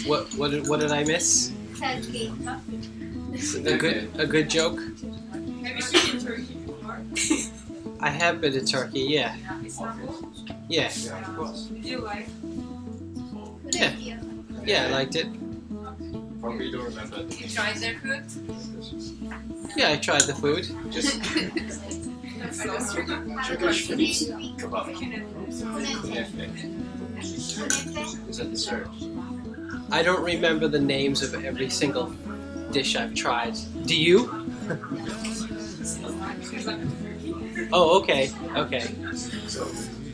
What did I miss? Turkey. A good joke. Have you been in Turkey before? I have been to Turkey. Yeah. Istanbul? Yeah. Did you like? Yeah. Yeah, I liked it. Probably don't remember. You tried their food? Yeah, I tried the food. Just That's so strange. Turkish kebab. Is that dessert? I don't remember the names of every single dish I've tried. Do you? Oh, okay. Okay.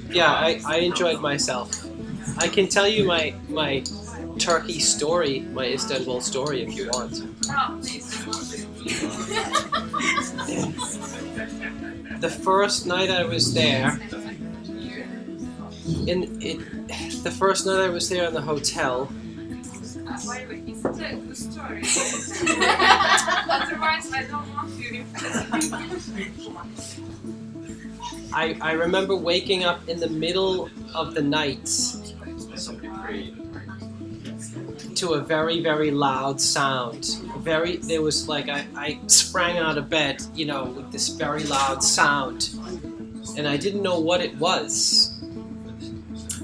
Yeah, I enjoyed myself. I can tell you my Turkey story, my Istanbul story if you want. Oh, please. The first night I was there, the first night I was there in the hotel, By the way, it's a good story. Otherwise, I don't want to. I remember waking up in the middle of the night Somebody prayed. to a very, very loud sound. There was like, I sprang out of bed, you know, with this very loud sound. And I didn't know what it was.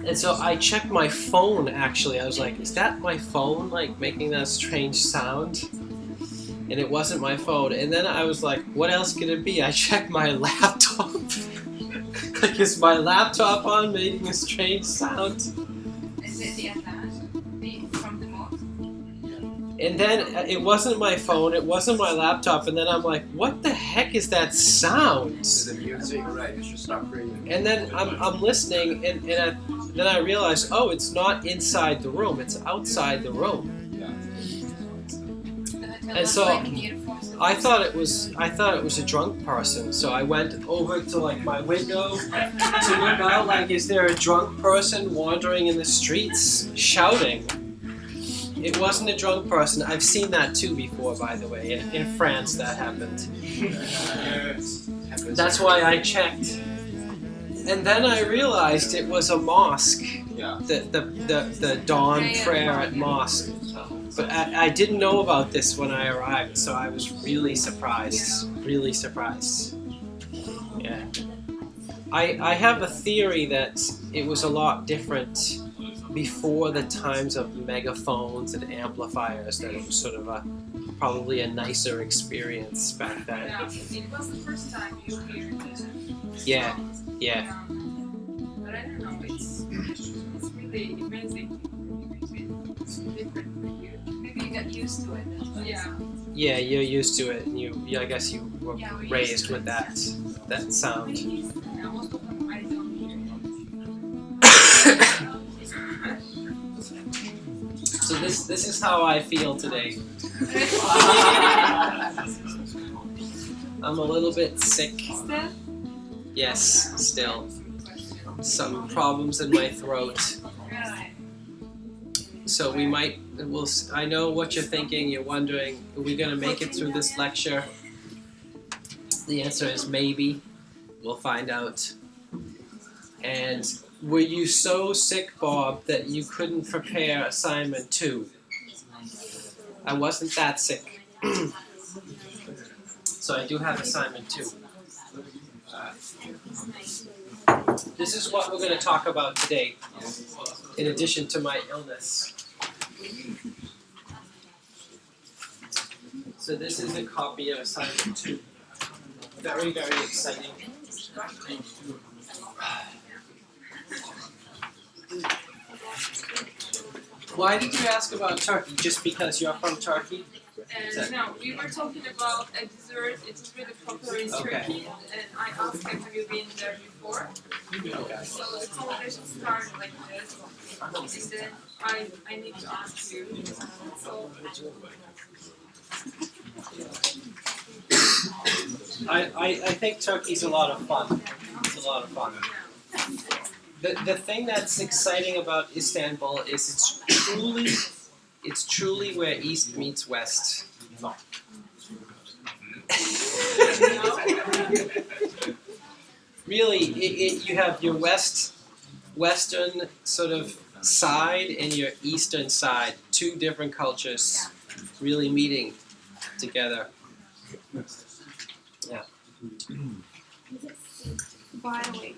And so I checked my phone, actually. I was like, is that my phone, like, making that strange sound? And it wasn't my phone. And then I was like, what else could it be? I checked my laptop. Like, is my laptop on making a strange sound? Is it the Atlantic from the mall? And then it wasn't my phone, it wasn't my laptop, and then I'm like, what the heck is that sound? The music, right? You should stop praying. And then I'm listening, and then I realized, oh, it's not inside the room, it's outside the room. And so I thought it was a drunk person. So I went over to like my window to look out, like, is there a drunk person wandering in the streets shouting? It wasn't a drunk person. I've seen that too before, by the way. In France, that happened. That's why I checked. And then I realized it was a mosque. Yeah. The dawn prayer at mosque. But I didn't know about this when I arrived, so I was really surprised. Really surprised. Yeah. I have a theory that it was a lot different before the times of megaphones and amplifiers, that it was sort of probably a nicer experience back then. Yeah, it was the first time you heard it. Yeah. But I don't know, it's really amazing. It's different for you. Maybe you got used to it. Yeah. Yeah, you're used to it, and I guess you were raised with that sound. Yeah, most of them I don't hear it. So this is how I feel today. I'm a little bit sick. Still? Yes, still. Some problems in my throat. Really? So I know what you're thinking. You're wondering, are we going to make it through this lecture? The answer is maybe. We'll find out. And were you so sick, Bob, that you couldn't prepare assignment 2? I wasn't that sick. So I do have assignment 2. This is what we're going to talk about today, in addition to my illness. So this is a copy of assignment 2. Very, very exciting. Why did you ask about Turkey? Just because you're from Turkey? No, we were talking about a dessert. It's really popular in Turkey, and I asked him, have you been there before? Okay. So the conversation started like this, and then I need to ask you. So I think Turkey's a lot of fun. It's a lot of fun. The thing that's exciting about Istanbul is it's truly where East meets West. Really, you have your western sort of side and your eastern side, two different cultures really meeting together. Yeah. By the way,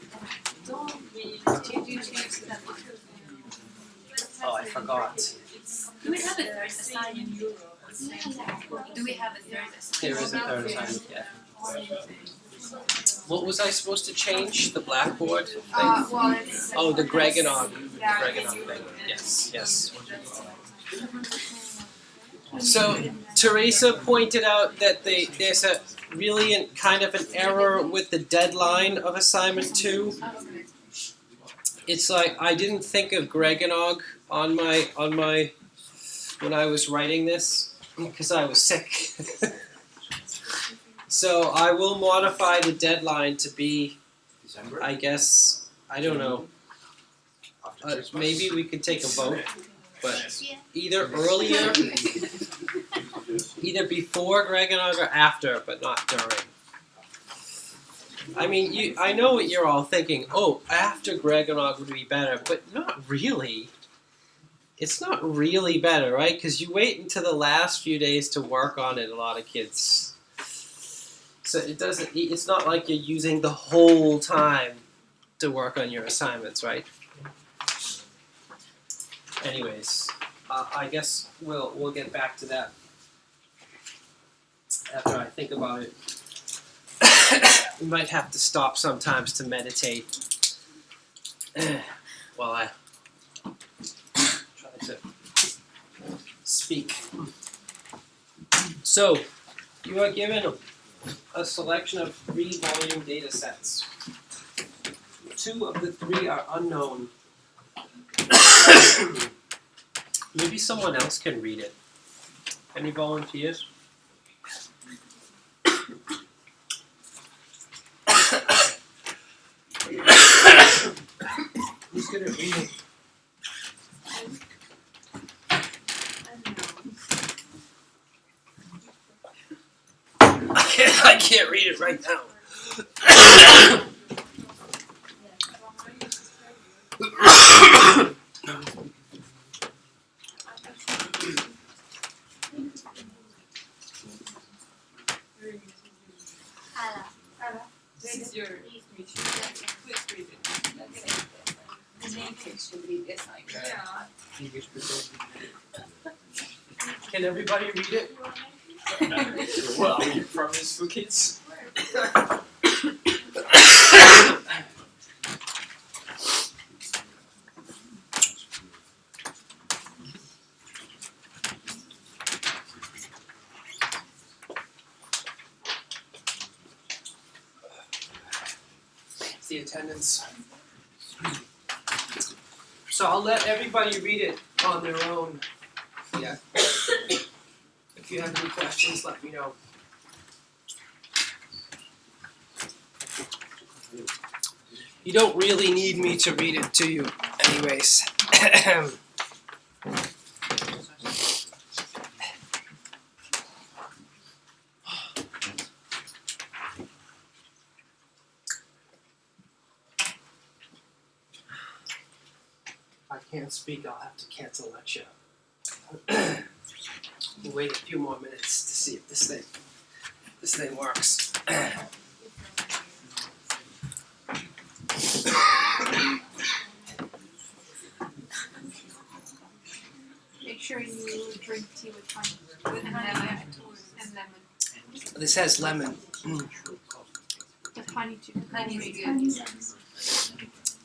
did you choose that one? Oh, I forgot. Do we have a third assignment? Do we have a third assignment? There is a third assignment yet. What was I supposed to change? The blackboard thing? Well, it's Oh, the Greganog. Yeah. Greganog thing. Yes, yes. So Teresa pointed out that there's a really kind of an error with the deadline of assignment 2. It's like I didn't think of Greganog on my when I was writing this because I was sick. So I will modify the deadline to be, December? I guess, I don't know. After Christmas? Maybe we could take a vote, but either earlier, either before Greganog or after, but not during. I mean, I know what you're all thinking. Oh, after Greganog would be better, but not really. It's not really better, right? Because you wait until the last few days to work on it. A lot of kids. So it doesn't. It's not like you're using the whole time to work on your assignments, right? Anyways, I guess we'll get back to that after I think about it. We might have to stop sometimes to meditate while I try to speak. So, you are given a selection of 3 volume data sets. 2 of the 3 are unknown. Maybe someone else can read it. Any volunteers? Who's good at reading? I can't read it right now. This is your please read it. The name should be this like. Yeah. Can everybody read it? Well, from his kids. The attendance. So I'll let everybody read it on their own. Yeah. If you have any questions, let me know. You don't really need me to read it to you, anyways. I can't speak, I'll have to cancel lecture. We'll wait a few more minutes to see if this thing works. Make sure you drink tea with honey. With lemon. And lemon. This has lemon. With honey too. Honey is good.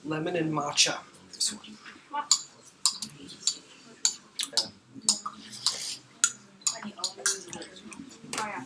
Lemon and matcha. This one. Honey always good. Oh yeah.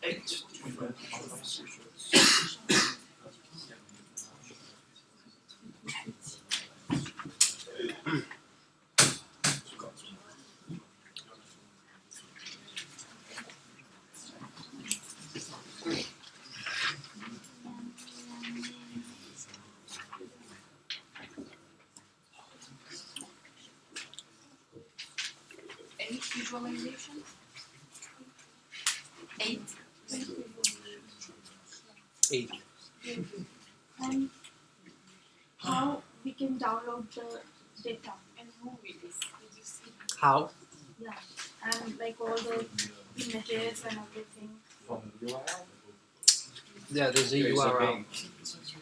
Eight. Any visualization? 8. 8. And how we can download the data. And movie this. Did you see? How? Yeah. And like all the images and everything. From URL? Yeah, there's a There is a URL. link.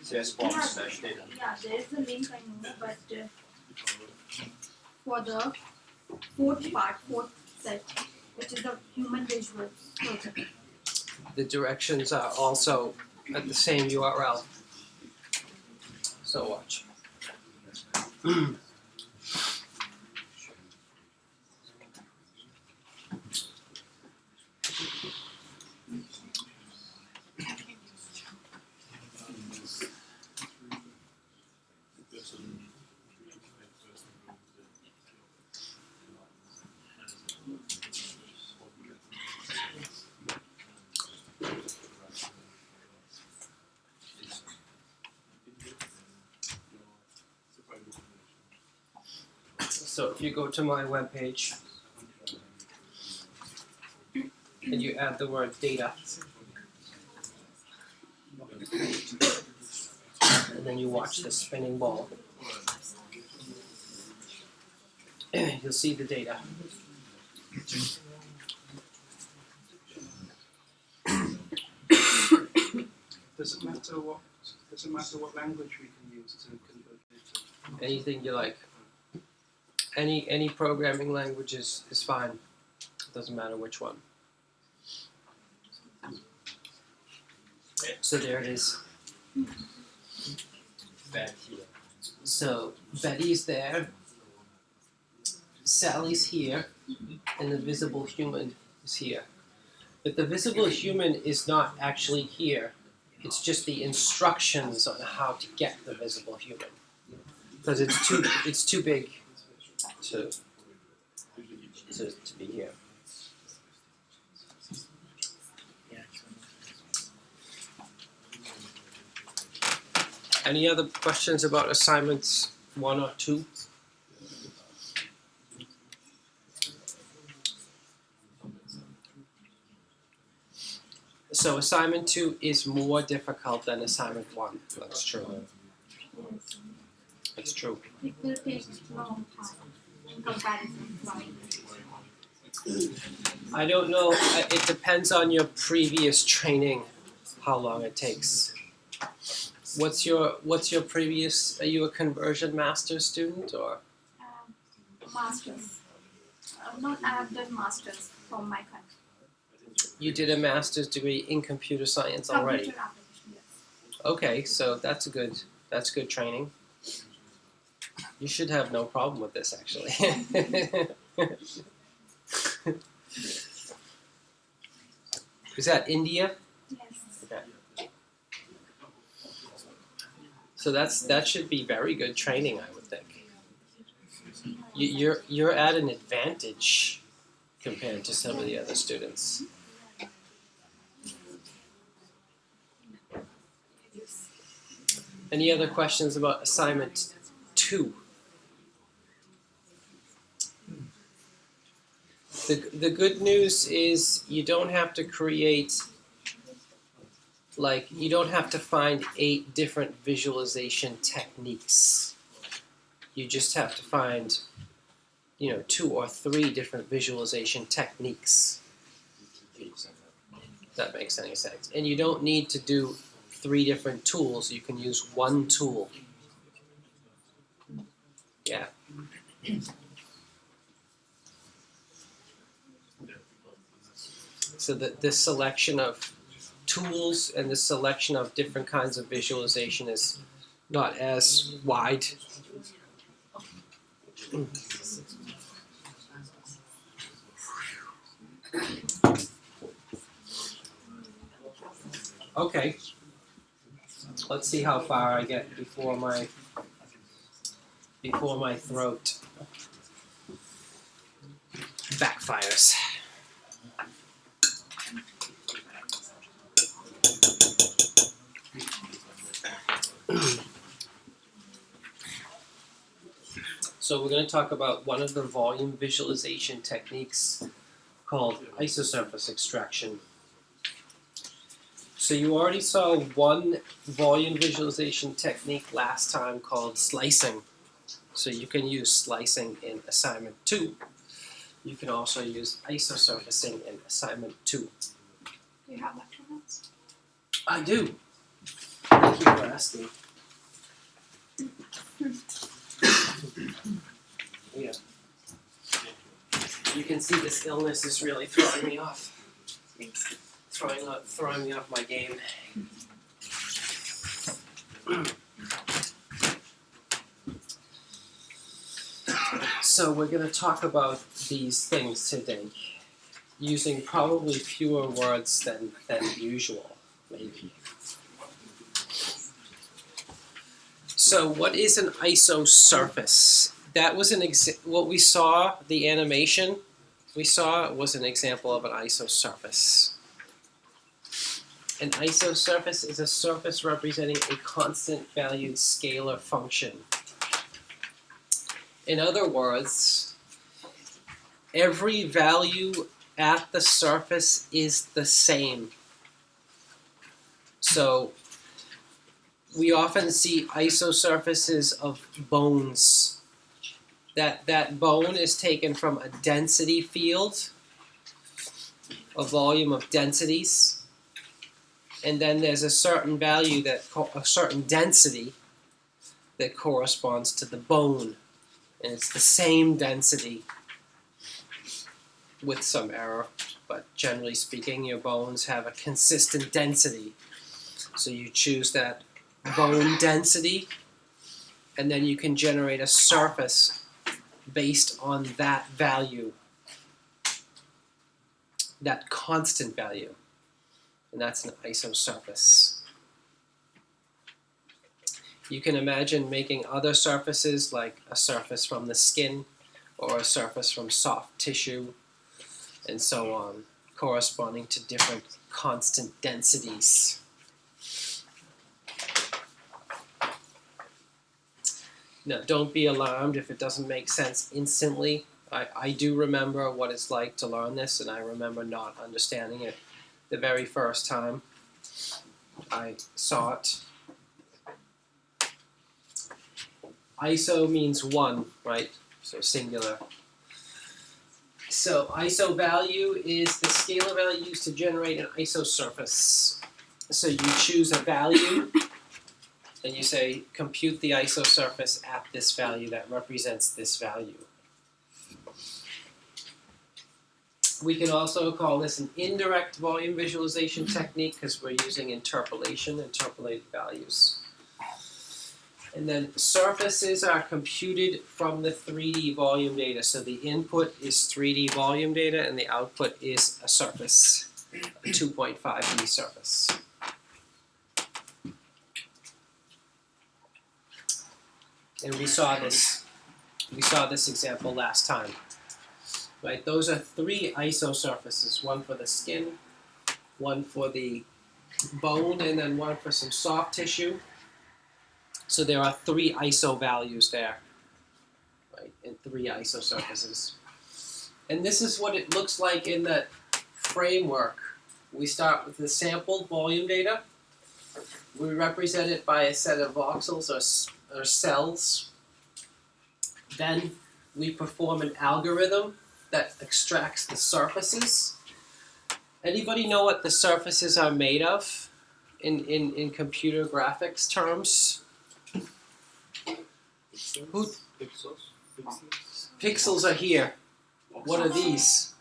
Says form/data. Yeah, there is a link I know, but for the fourth set, which is the human visual project. The directions are also at the same URL. So watch. So if you go to my webpage and you add the word data, and then you watch the spinning ball, you'll see the data. Does it matter what language we can use to convert it? Anything you like. Any programming language is fine. It doesn't matter which one. So there it is. So Betty's there, Sally's here, and the visible human is here. But the visible human is not actually here. It's just the instructions on how to get the visible human. Because it's too big to be here. Any other questions about assignments 1 or 2? So assignment 2 is more difficult than assignment 1. That's true. That's true. It will take long time in comparison to mine. I don't know. It depends on your previous training, how long it takes. What's your previous? Are you a conversion master student or? Masters. Not I have done masters from my country. You did a master's degree in computer science already. Computer application, yes. Okay, so that's good training. You should have no problem with this actually. Is that India? Yes. Okay. So that should be very good training, I would think. You're at an advantage compared to some of the other students. Any other questions about assignment 2? The good news is you don't have to create, like, you don't have to find 8 different visualization techniques. You just have to find, 2 or 3 different visualization techniques. If that makes any sense. And you don't need to do 3 different tools. You can use 1 tool. Yeah. So the selection of tools and the selection of different kinds of visualization is not as wide. Okay. Let's see how far I get before my throat backfires. So we're going to talk about one of the volume visualization techniques called isosurface extraction. So you already saw one volume visualization technique last time called slicing. So you can use slicing in assignment 2. You can also use isosurfacing in assignment 2. Do you have lecture notes? I do. Thank you for asking. Yeah. You can see this illness is really throwing me off. Throwing me off my game. So we're going to talk about these things today, using probably fewer words than usual, maybe. So what is an isosurface? That was what we saw, the animation we saw was an example of an isosurface. An isosurface is a surface representing a constant valued scalar function. In other words, every value at the surface is the same. So we often see isosurfaces of bones. That bone is taken from a density field, a volume of densities, and then there's a certain value a certain density that corresponds to the bone, and it's the same density with some error, but generally speaking, your bones have a consistent density. So you choose that bone density, and then you can generate a surface based on that value, that constant value, and that's an isosurface. You can imagine making other surfaces, like a surface from the skin or a surface from soft tissue, and so on, corresponding to different constant densities. Now, don't be alarmed if it doesn't make sense instantly. I do remember what it's like to learn this, and I remember not understanding it the very first time I saw it. Iso means one, right? So singular. So isovalue is the scalar value used to generate an isosurface. So you choose a value, and you say, compute the isosurface at this value that represents this value. We can also call this an indirect volume visualization technique because we're using interpolation, interpolated values. And then surfaces are computed from the 3D volume data. So the input is 3D volume data and the output is a surface, a 2.5D surface. And we saw this example last time. Right? Those are 3 isosurfaces, one for the skin, one for the bone, and then one for some soft tissue. So there are 3 iso values there, right? And 3 isosurfaces. And this is what it looks like in that framework. We start with the sampled volume data. We represent it by a set of voxels or cells. Then we perform an algorithm that extracts the surfaces. Anybody know what the surfaces are made of in computer graphics terms? Who? Pixels are here. What are these?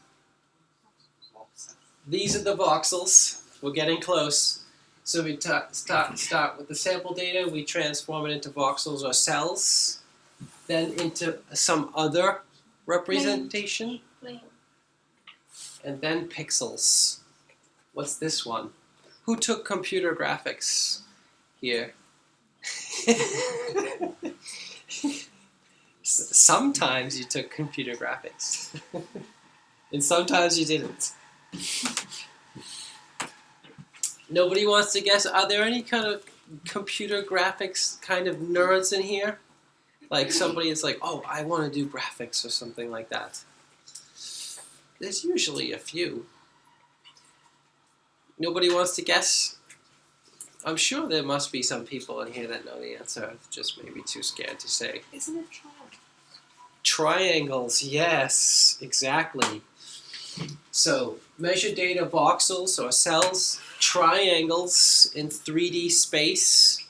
These are the voxels. We're getting close. So we start with the sample data, we transform it into voxels or cells, then into some other representation, Plane. and then pixels. What's this one? Who took computer graphics here? Sometimes you took computer graphics, and sometimes you didn't. Nobody wants to guess. Are there any kind of computer graphics kind of nerds in here? Like somebody is like, oh, I want to do graphics or something like that. There's usually a few. Nobody wants to guess? I'm sure there must be some people in here that know the answer, just maybe too scared to say. Isn't it triangle? Triangles, yes, exactly. So, measure data voxels or cells, triangles in 3D space,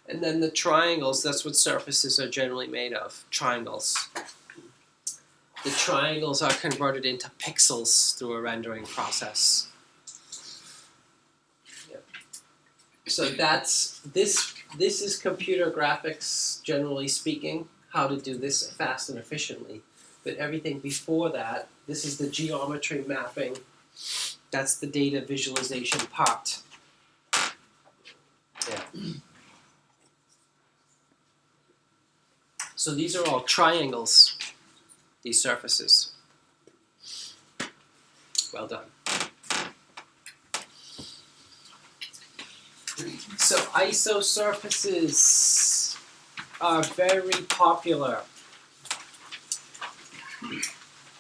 and then the triangles, that's what surfaces are generally made of, triangles. The triangles are converted into pixels through a rendering process. Yep. So that's, this is computer graphics, generally speaking, how to do this fast and efficiently. But everything before that, this is the geometry mapping. That's the data visualization part. Yeah. So these are all triangles, these surfaces. Well done. So isosurfaces are very popular.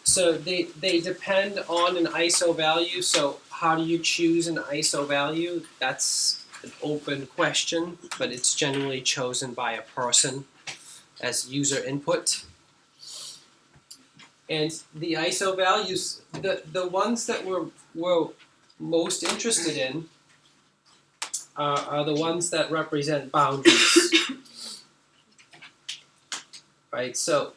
So they depend on an ISO value. So how do you choose an ISO value? That's an open question, but it's generally chosen by a person as user input. And the ISO values, the ones that we're most interested in are the ones that represent boundaries. Right, so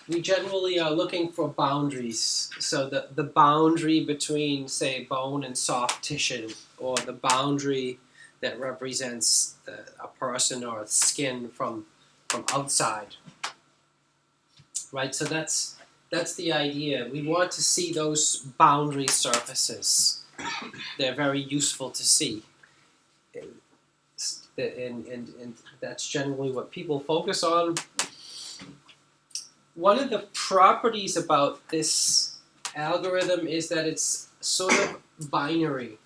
we generally are looking for boundaries. So the boundary between, say, bone and soft tissue, or the boundary that represents a person or skin from outside. Right, so that's the idea. We want to see those boundary surfaces. They're very useful to see. And that's generally what people focus on. One of the properties about this algorithm is that it's sort of binary.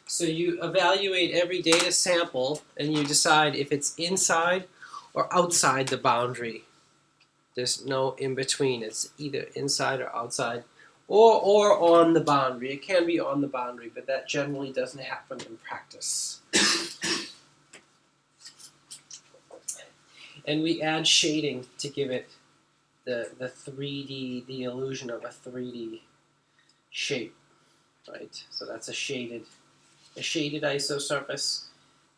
So you evaluate every data sample and you decide if it's inside or outside the boundary. There's no in between. It's either inside or outside or on the boundary. It can be on the boundary, but that generally doesn't happen in practice. And we add shading to give it the 3D, the illusion of a 3D shape, right? So that's a shaded isosurface.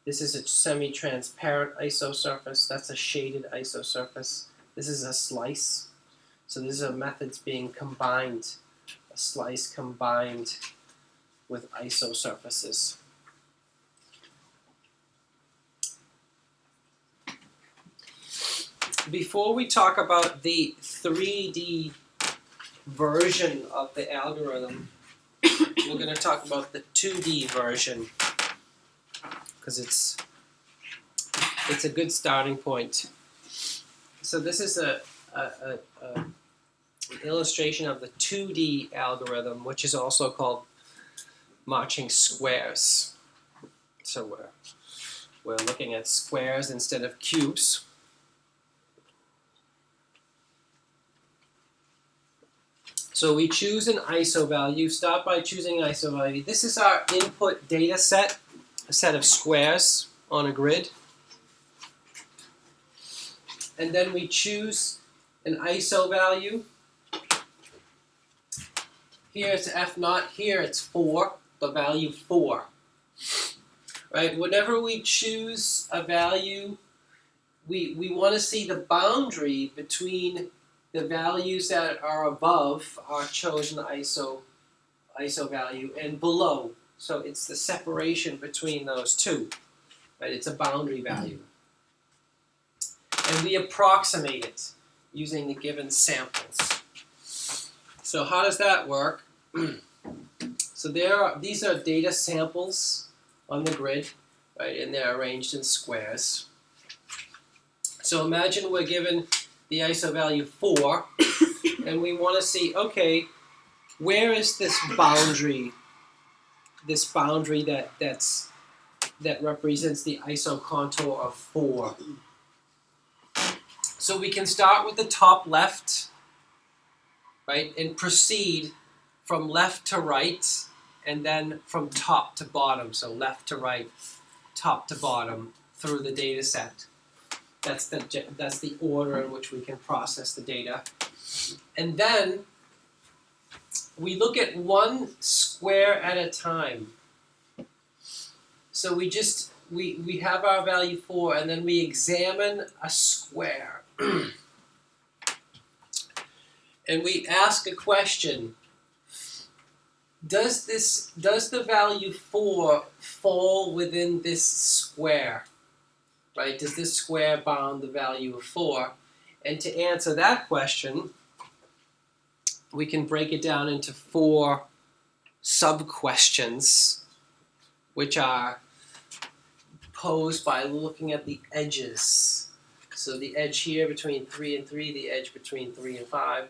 This is a semi-transparent isosurface. That's a shaded isosurface. This is a slice. So these are methods being combined, a slice combined with isosurfaces. Before we talk about the 3D version of the algorithm, we're going to talk about the 2D version because it's a good starting point. So this is an illustration of the 2D algorithm, which is also called marching squares. So we're looking at squares instead of cubes. So we choose an isovalue. Start by choosing an isovalue. This is our input data set, a set of squares on a grid. And then we choose an isovalue. Here it's F naught, here it's 4, the value 4. Right? Whenever we choose a value, we want to see the boundary between the values that are above our chosen iso value and below. So it's the separation between those two. Right? It's a boundary value. And we approximate it using the given samples. So how does that work? So these are data samples on the grid, right? And they're arranged in squares. So imagine we're given the iso value 4, and we want to see, okay, where is this boundary? This boundary that represents the iso contour of 4. So we can start with the top left, right, and proceed from left to right, and then from top to bottom. So left to right, top to bottom through the data set. That's the order in which we can process the data. And then we look at one square at a time. So we have our value 4, and then we examine a square. And we ask a question. Does the value 4 fall within this square? Right? Does this square bound the value of 4? And to answer that question, we can break it down into 4 sub-questions, which are posed by looking at the edges. So the edge here between 3 and 3, the edge between 3 and 5,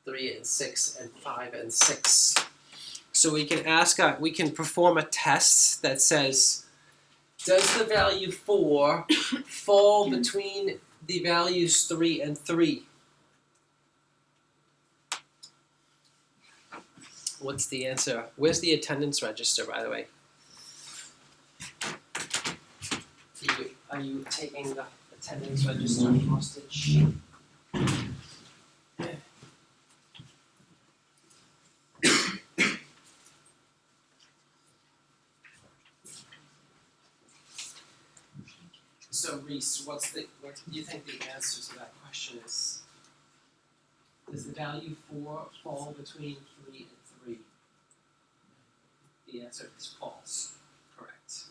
3 and 6, and 5 and 6. So we can perform a test that says, does the value 4 fall between the values 3 and 3? What's the answer? Where's the attendance register, by the way? Are you taking the attendance register hostage? So Reese, what do you think the answer to that question is? Does the value 4 fall between 3 and 3? The answer is false. Correct.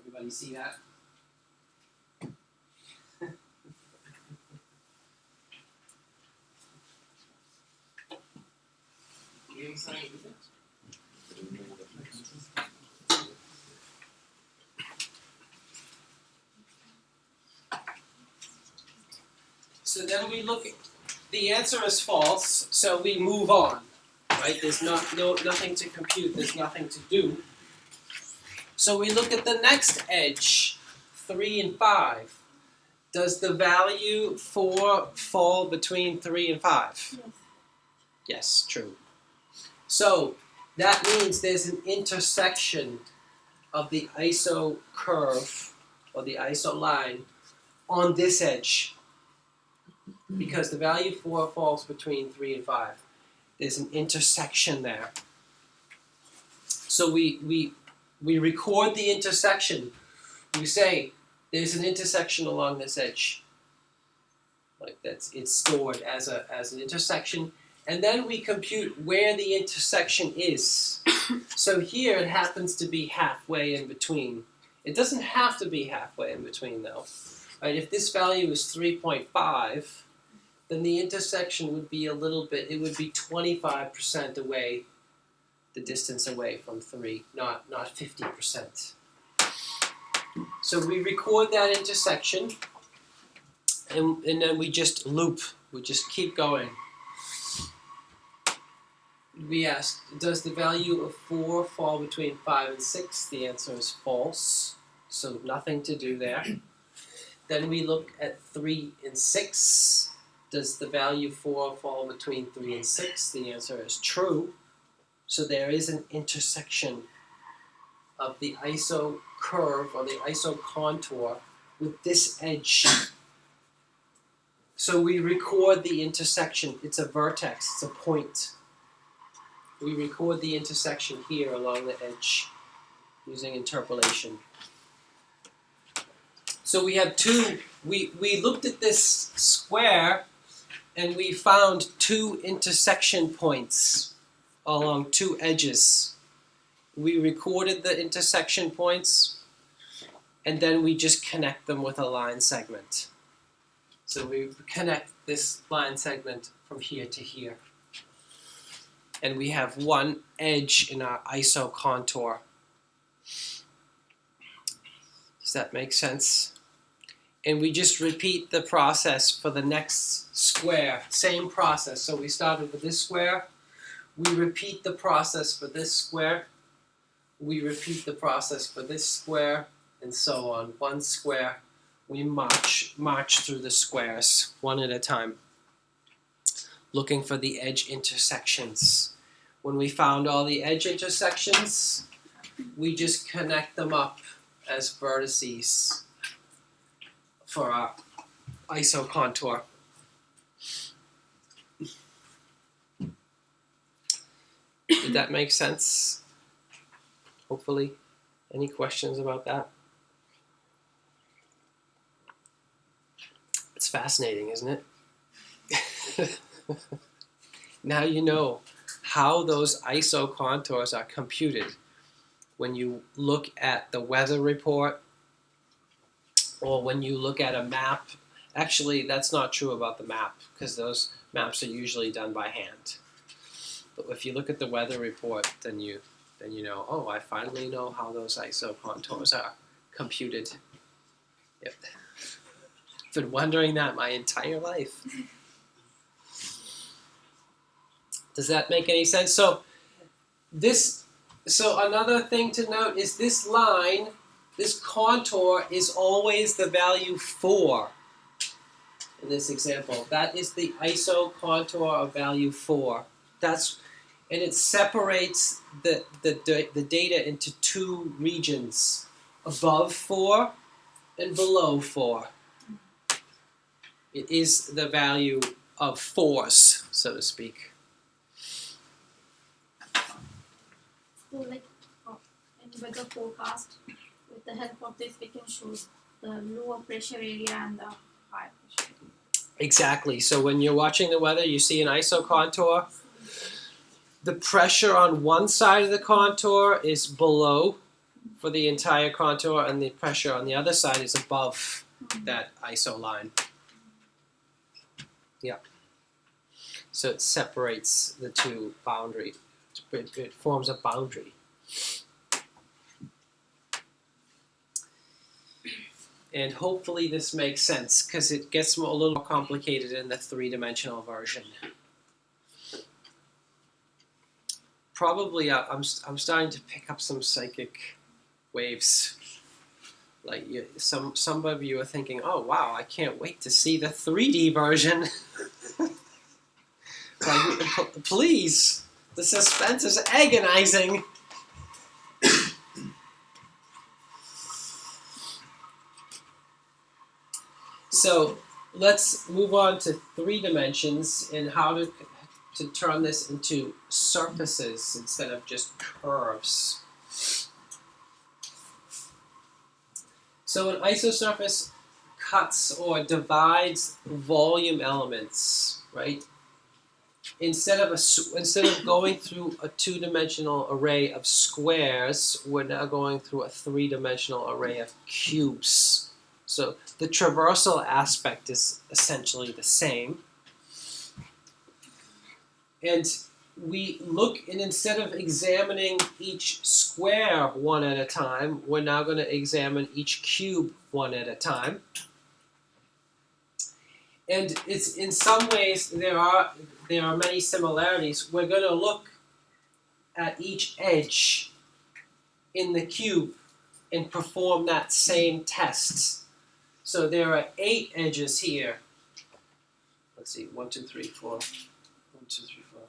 Everybody see that? So then we look at, the answer is false, so we move on, right? There's nothing to compute, there's nothing to do. So we look at the next edge, 3 and 5. Does the value 4 fall between 3 and 5? Yes. Yes, true. So that means there's an intersection of the iso curve, or the iso line, on this edge. Because the value 4 falls between 3 and 5. There's an intersection there. So we record the intersection. We say there's an intersection along this edge. Like it's stored as an intersection. And then we compute where the intersection is. So here it happens to be halfway in between. It doesn't have to be halfway in between though. Right? If this value is 3.5, then the intersection would be it would be 25% away, the distance away from 3, not 50%. So we record that intersection, and then we just loop, we just keep going. We ask, does the value of 4 fall between 5 and 6? The answer is false, so nothing to do there. Then we look at 3 and 6. Does the value 4 fall between 3 and 6? The answer is true. So there is an intersection of the iso curve or the iso contour with this edge. So we record the intersection. It's a vertex, it's a point. We record the intersection here along the edge using interpolation. So we have we looked at this square and we found 2 intersection points along 2 edges. We recorded the intersection points and then we just connect them with a line segment. So we connect this line segment from here to here. And we have one edge in our iso contour. Does that make sense? And we just repeat the process for the next square. Same process. So we started with this square. We repeat the process for this square. We repeat the process for this square, and so on. One square. We march through the squares one at a time, looking for the edge intersections. When we found all the edge intersections, we just connect them up as vertices for our iso contour. Did that make sense? Hopefully. Any questions about that? It's fascinating, isn't it? Now you know how those iso contours are computed when you look at the weather report or when you look at a map. Actually, that's not true about the map because those maps are usually done by hand. But if you look at the weather report, then you know, oh, I finally know how those iso contours are computed. Yep. Been wondering that my entire life. Does that make any sense? So another thing to note is this line, this contour is always the value 4 in this example. That is the iso contour of value 4. And it separates the data into 2 regions, above 4 and below 4. It is the value of 4s, so to speak. So like in weather forecast, with the help of this we can show the lower pressure area and the high pressure area. Exactly. So when you're watching the weather, you see an iso contour. The pressure on one side of the contour is below for the entire contour, and the pressure on the other side is above that iso line. Yeah. So it separates the 2 boundaries. It forms a boundary. And hopefully this makes sense because it gets a little more complicated in the 3-dimensional version. Probably I'm starting to pick up some psychic waves. Like some of you are thinking, oh wow, I can't wait to see the 3D version. Like, please, the suspense is agonizing. So let's move on to 3 dimensions and how to turn this into surfaces instead of just curves. So an isosurface cuts or divides volume elements, right? Instead of going through a 2-dimensional array of squares, we're now going through a 3-dimensional array of cubes. So the traversal aspect is essentially the same. And we look, and instead of examining each square one at a time, we're now going to examine each cube one at a time. And it's in some ways there are many similarities. We're going to look at each edge in the cube and perform that same test. So there are 8 edges here. let's see, 1, 2, 3, 4, 1, 2, 3, 4,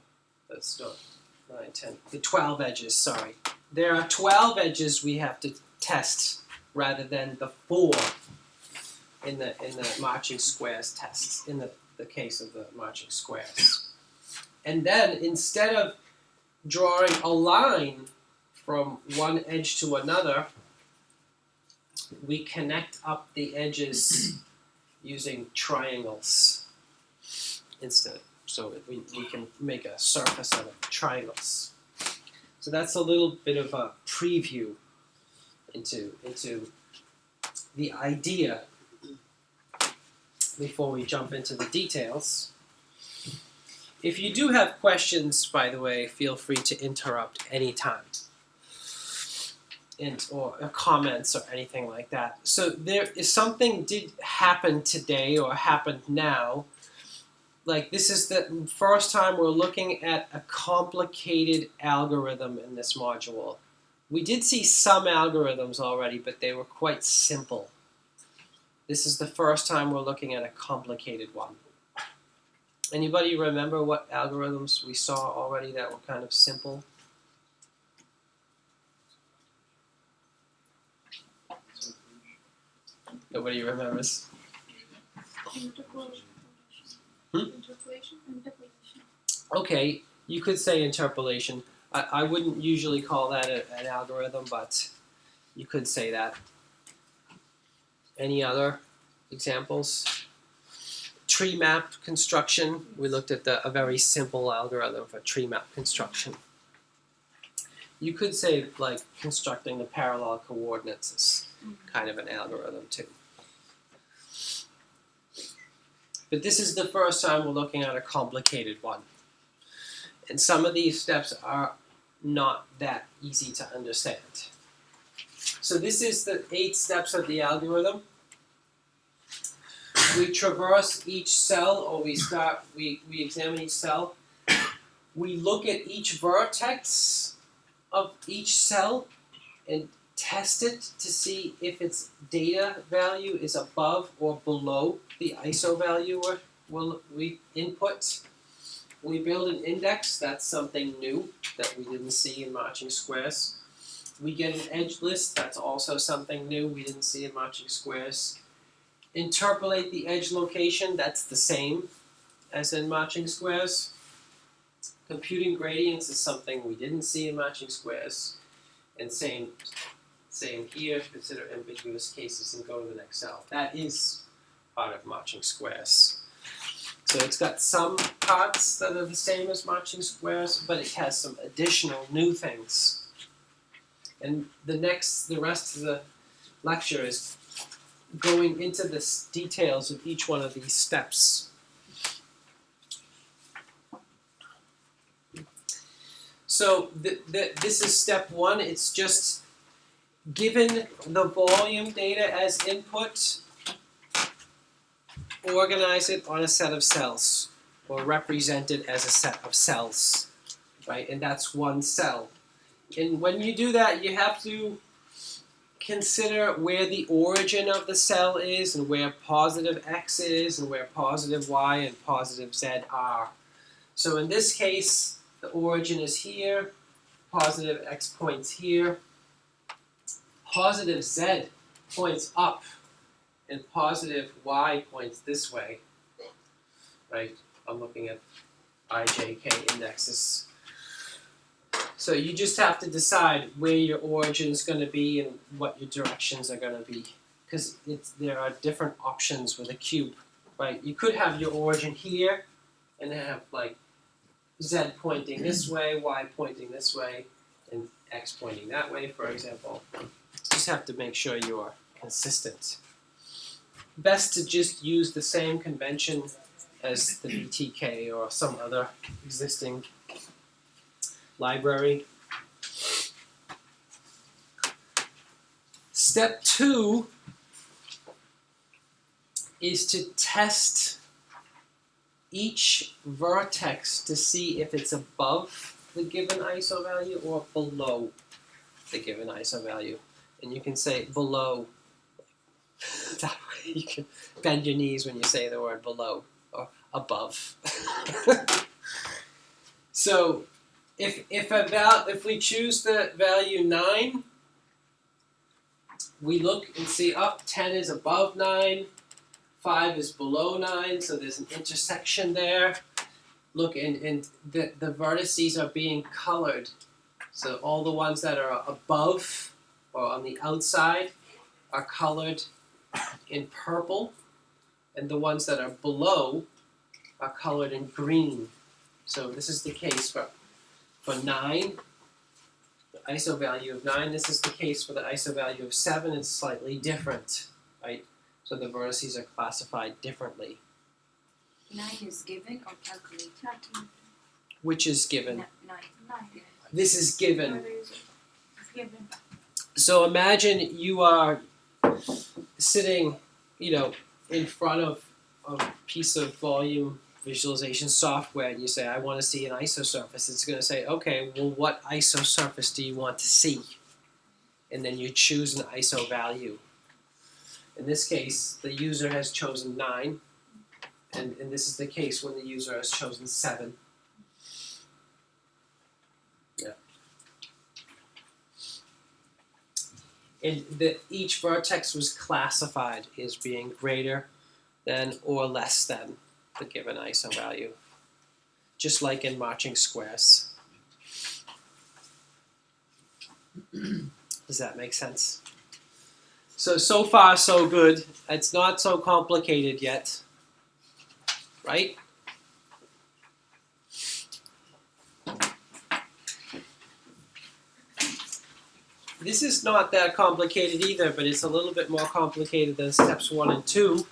that's not 9, 10, the 12 edges, sorry. There are 12 edges we have to test rather than the 4 in the marching squares tests, in the case of the marching squares. And then instead of drawing a line from one edge to another, we connect up the edges using triangles instead. So we can make a surface out of triangles. So that's a little bit of a preview into the idea before we jump into the details. If you do have questions, by the way, feel free to interrupt anytime. Or comments or anything like that. So there is something did happen today or happened now. Like this is the first time we're looking at a complicated algorithm in this module. We did see some algorithms already, but they were quite simple. This is the first time we're looking at a complicated one. Anybody remember what algorithms we saw already that were kind of simple? Nobody remembers. Interpolation. Hmm? Interpolation. Okay, you could say interpolation. I wouldn't usually call that an algorithm, but you could say that. Any other examples? Tree map construction. We looked at a very simple algorithm for tree map construction. You could say like constructing the parallel coordinates is kind of an algorithm too. But this is the first time we're looking at a complicated one. And some of these steps are not that easy to understand. So this is the 8 steps of the algorithm. We traverse each cell, or we examine each cell. We look at each vertex of each cell and test it to see if its data value is above or below the isovalue we input. We build an index. That's something new that we didn't see in marching squares. We get an edge list. That's also something new we didn't see in marching squares. Interpolate the edge location. That's the same as in marching squares. Computing gradients is something we didn't see in marching squares. And same here. Consider ambiguous cases and go to the next cell. That is part of marching squares. So it's got some parts that are the same as marching squares, but it has some additional new things. And the rest of the lecture is going into the details of each one of these steps. So this is step 1. It's just given the volume data as input, organize it on a set of cells, or represent it as a set of cells, right? And that's one cell. And when you do that, you have to consider where the origin of the cell is, and where positive x is, and where positive y and positive z are. So in this case, the origin is here, positive x points here, positive z points up, and positive y points this way, right? I'm looking at IJK indexes. So you just have to decide where your origin is going to be and what your directions are going to be, because there are different options with a cube, right? You could have your origin here and have like z pointing this way, y pointing this way, and x pointing that way, for example. Just have to make sure you are consistent. Best to just use the same convention as the BTK or some other existing library. Step 2 is to test each vertex to see if it's above the given ISO value or below the given ISO value. And you can say below. That way you can bend your knees when you say the word below. Or above. So if we choose the value 9, we look and see up 10 is above 9, 5 is below 9, so there's an intersection there. Look, and the vertices are being colored. So all the ones that are above or on the outside are colored in purple, and the ones that are below are colored in green. So this is the case for 9, the ISO value of 9. This is the case for the ISO value of 7. It's slightly different, right? So the vertices are classified differently. 9 is given or calculated? Which is given. 9. This is given. It's given. So imagine you are sitting, in front of a piece of volume visualization software, and you say, I want to see an isosurface. It's going to say, okay, well, what isosurface do you want to see? And then you choose an ISO value. In this case, the user has chosen 9, and this is the case when the user has chosen 7. Yeah. And each vertex was classified as being greater than or less than the given ISO value, just like in marching squares. Does that make sense? So far, so good. It's not so complicated yet, right? This is not that complicated either, but it's a little bit more complicated than steps 1 and 2.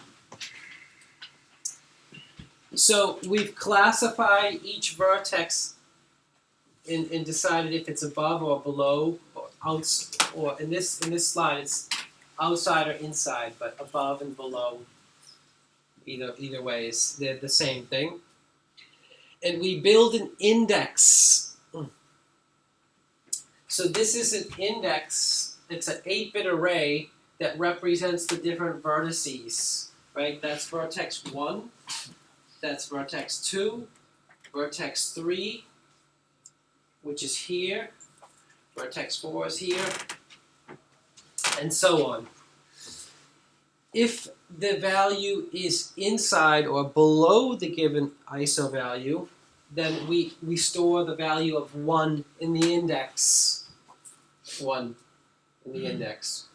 So we've classified each vertex and decided if it's above or below, or in this slide it's outside or inside, but above and below, either way, they're the same thing. And we build an index. So this is an index. It's an 8-bit array that represents the different vertices, right? That's vertex 1. That's vertex 2, vertex 3, which is here, vertex 4 is here, and so on. If the value is inside or below the given ISO value, then we store the value of 1 in the index. 1 in the index.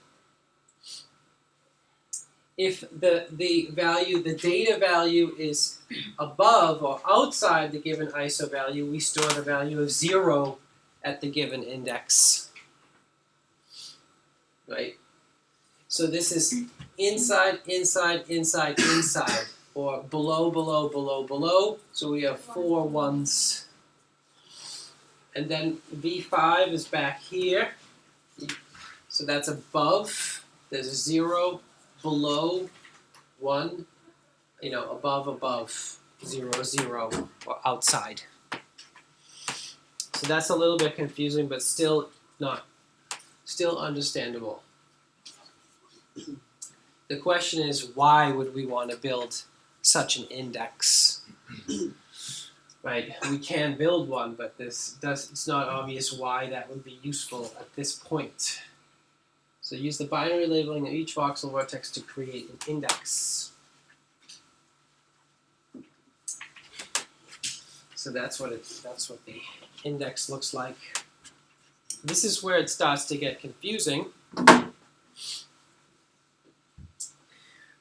If the data value is above or outside the given ISO value, we store the value of 0 at the given index. Right? So this is inside, inside, inside, inside, or below, below, below, below. So we have 4 ones. And then V5 is back here. So that's above. There's a 0. Below 1, above, above, 0, 0, or outside. So that's a little bit confusing, but still understandable. The question is, why would we want to build such an index? Right? We can build one, but it's not obvious why that would be useful at this point. So use the binary labeling of each voxel vertex to create an index. So that's what the index looks like. This is where it starts to get confusing.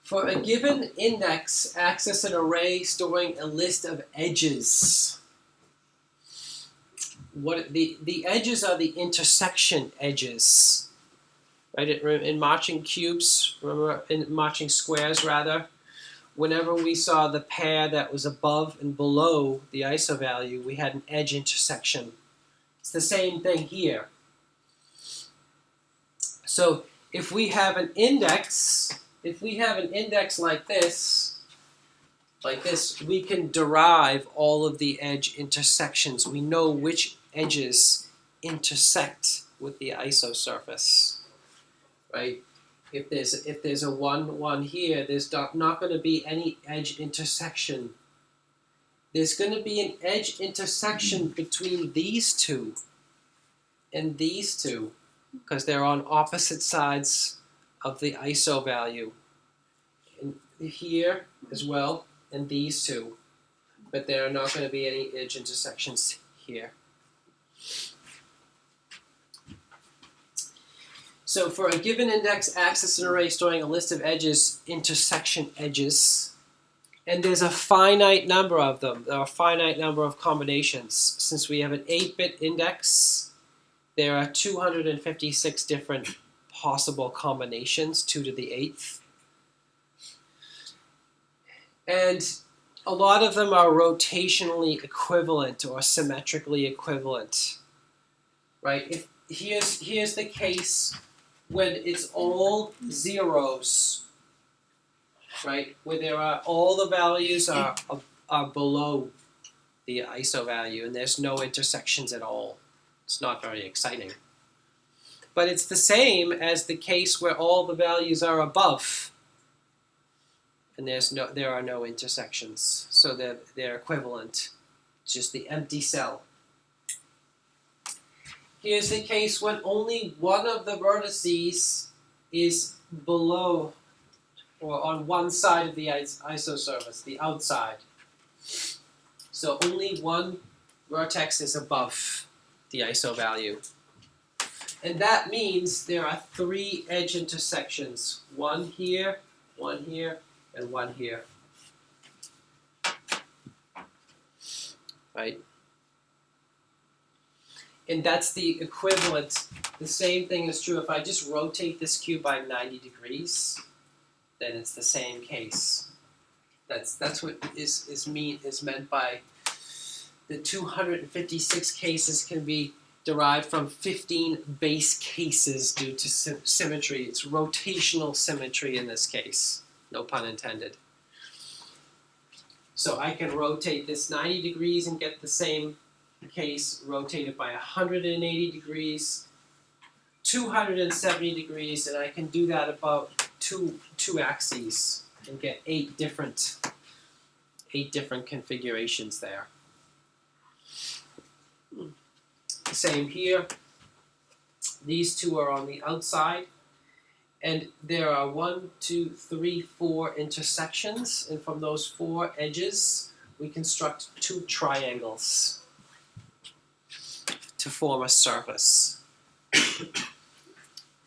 For a given index, access an array storing a list of edges. The edges are the intersection edges. Right, in marching cubes, remember, in marching squares rather, whenever we saw the pair that was above and below the ISO value, we had an edge intersection. It's the same thing here. So if we have an index like this, we can derive all of the edge intersections. We know which edges intersect with the ISO surface. Right? If there's a 1, 1 here, there's not going to be any edge intersection there's going to be an edge intersection between these two and these two, because they're on opposite sides of the iso value. And here as well, and these two. But there are not going to be any edge intersections here. So for a given index axis in an array storing a list of edges, intersection edges, and there's a finite number of them. There are a finite number of combinations. Since we have an 8-bit index, there are 256 different possible combinations, 2 to the 8th. And a lot of them are rotationally equivalent or symmetrically equivalent, right? If here's the case when it's all zeros, right? Where there are all the values are below the iso value and there's no intersections at all. It's not very exciting. But it's the same as the case where all the values are above and there are no intersections. So they're equivalent. It's just the empty cell. Here's the case when only one of the vertices is below or on one side of the isosurface, the outside. So only one vertex is above the iso value. And that means there are 3 edge intersections. One here, and one here. Right? And that's the equivalent. The same thing is true if I just rotate this cube by 90 degrees, then it's the same case. That's what is meant by the 256 cases can be derived from 15 base cases due to symmetry. It's rotational symmetry in this case. No pun intended. So I can rotate this 90 degrees and get the same case, rotate it by 180 degrees, 270 degrees, and I can do that about two axes and get 8 different configurations there. Same here. These two are on the outside, and there are 1, 2, 3, 4 intersections, and from those 4 edges, we construct 2 triangles to form a surface.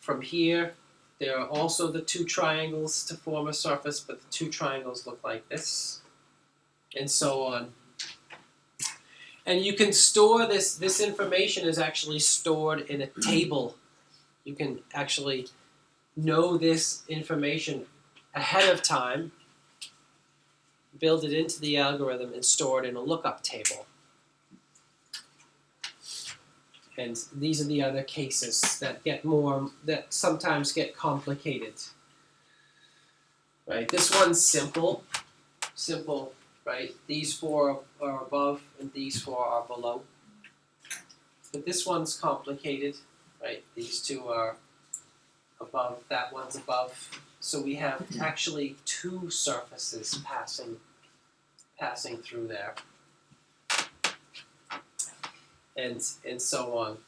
From here, there are also the 2 triangles to form a surface, but the 2 triangles look like this, and so on. And you can store this information is actually stored in a table. You can actually know this information ahead of time, build it into the algorithm, and store it in a lookup table. And these are the other cases that sometimes get complicated. Right? This one's simple, right? These 4 are above and these 4 are below. But this one's complicated, right? These 2 are above, that one's above. So we have actually 2 surfaces passing through there. And so on,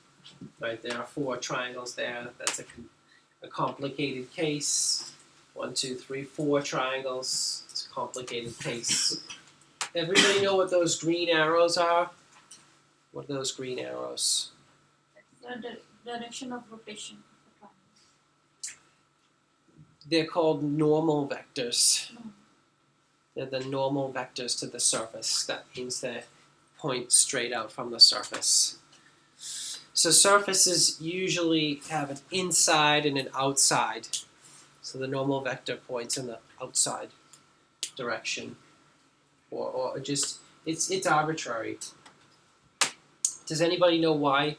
right? There are 4 triangles there. That's a complicated case. 1, 2, 3, 4 triangles. It's a complicated case. Everybody know what those green arrows are? What are those green arrows? The direction of rotation of the triangle. They're called normal vectors. They're the normal vectors to the surface. That means they point straight out from the surface. So surfaces usually have an inside and an outside. So the normal vector points in the outside direction. Or just, it's arbitrary. Does anybody know why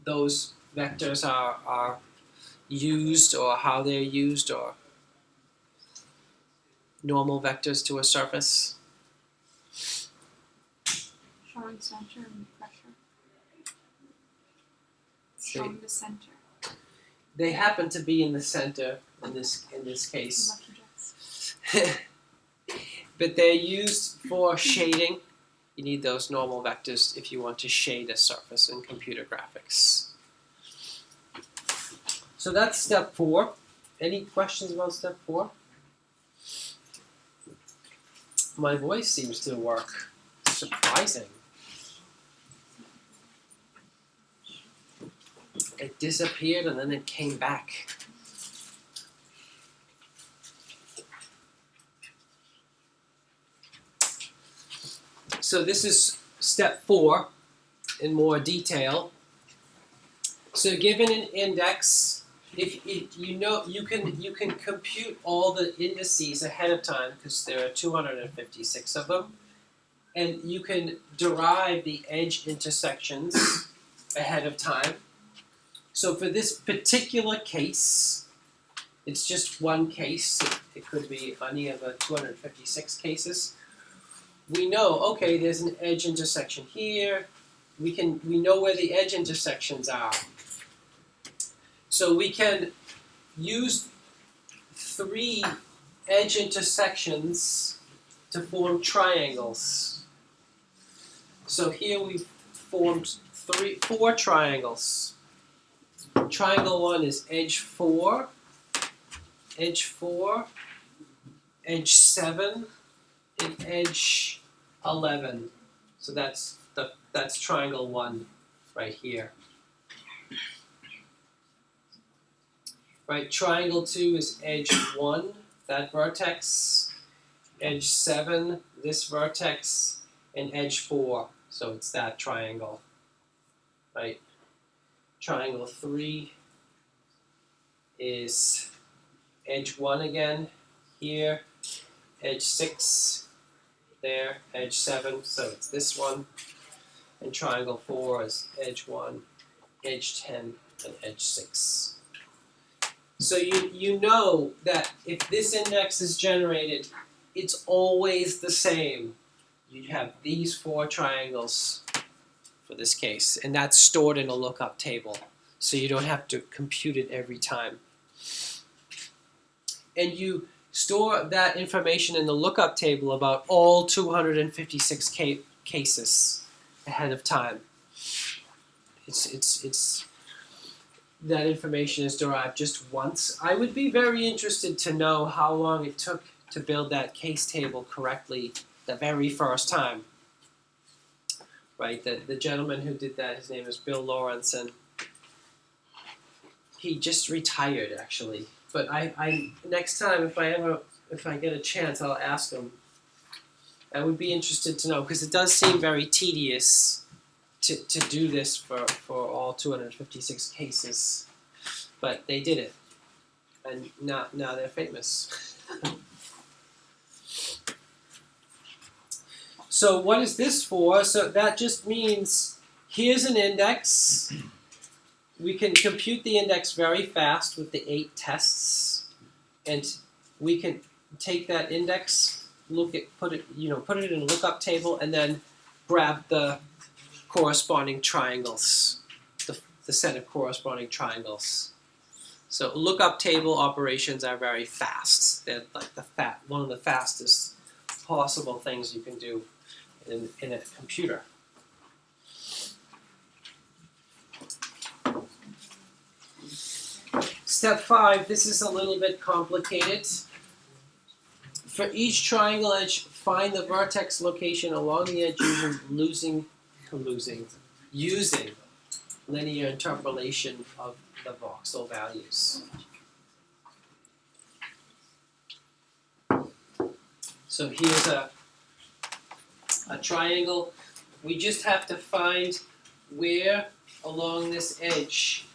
those vectors are used or how they're used or normal vectors to a surface? Showing center and pressure. Showing the center. They happen to be in the center in this case. Lucky guess. But they're used for shading You need those normal vectors if you want to shade a surface in computer graphics. So that's step 4. Any questions about step 4? My voice seems to work. Surprising. It disappeared and then it came back. So this is step 4 in more detail. So given an index, if you know you can compute all the indices ahead of time because there are 256 of them, and you can derive the edge intersections ahead of time. So for this particular case, it's just one case. It could be any of the 256 cases. We know, okay, there's an edge intersection here. We know where the edge intersections are. So we can use 3 edge intersections to form triangles. So here we've formed 4 triangles. Triangle 1 is edge 4, edge 7, and edge 11. So that's triangle 1 right here. Right, triangle 2 is edge 1, that vertex, edge 7, this vertex, and edge 4. So it's that triangle. Right. Triangle 3 is edge 1 again, here, edge 6, there, edge 7, so it's this one. And triangle 4 is edge 1, edge 10, and edge 6. So you know that if this index is generated, it's always the same. You have these 4 triangles for this case, and that's stored in a lookup table, so you don't have to compute it every time. And you store that information in the lookup table about all 256 cases ahead of time. It's that information is derived just once. I would be very interested to know how long it took to build that case table correctly the very first time. Right, the gentleman who did that, his name is Bill Lawrence, and he just retired actually. But I next time if I get a chance, I'll ask him. I would be interested to know because it does seem very tedious to do this for all 256 cases, but they did it, and now they're famous. So what is this for? So that just means here's an index. We can compute the index very fast with the 8 tests, and we can take that index, put it in a lookup table, and then grab the corresponding triangles, the set of corresponding triangles. So lookup table operations are very fast. They're like one of the fastest possible things you can do in a computer. Step 5, this is a little bit complicated. For each triangle edge, find the vertex location along the edge using linear interpolation of the voxel values. So here's a triangle. We just have to find where along this edge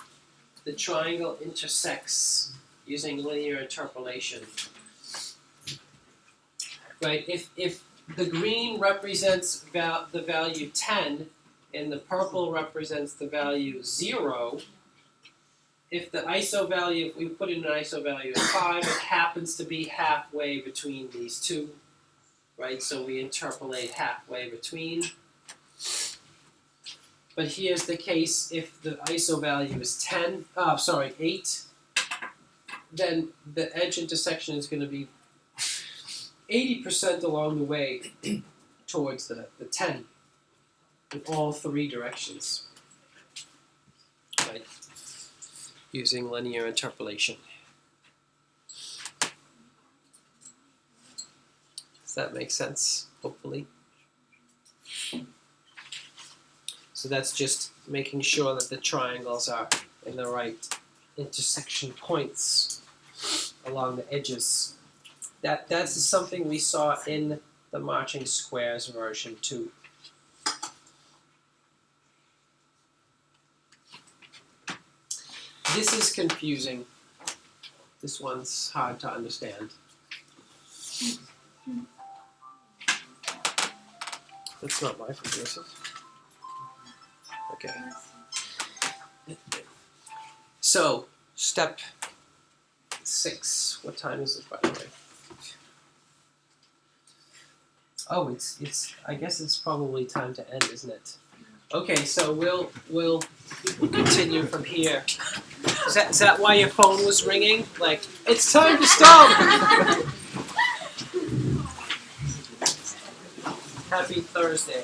the triangle intersects using linear interpolation. Right? If the green represents the value 10 and the purple represents the value 0, if the isovalue, if we put in an isovalue of 5, it happens to be halfway between these two. Right, so we interpolate halfway between. But here's the case: if the ISO value is 8, then the edge intersection is going to be 80% along the way towards the 10 in all three directions, right? Using linear interpolation. Does that make sense? Hopefully. So that's just making sure that the triangles are in the right intersection points along the edges. That's something we saw in the marching squares version too. This is confusing. This one's hard to understand. That's not my fault, is it? Okay. So, step 6. What time is it, by the way? Oh, it's. I guess it's probably time to end, isn't it? Okay, so we'll continue from here. Is that why your phone was ringing? Like, it's time to stop. Happy Thursday.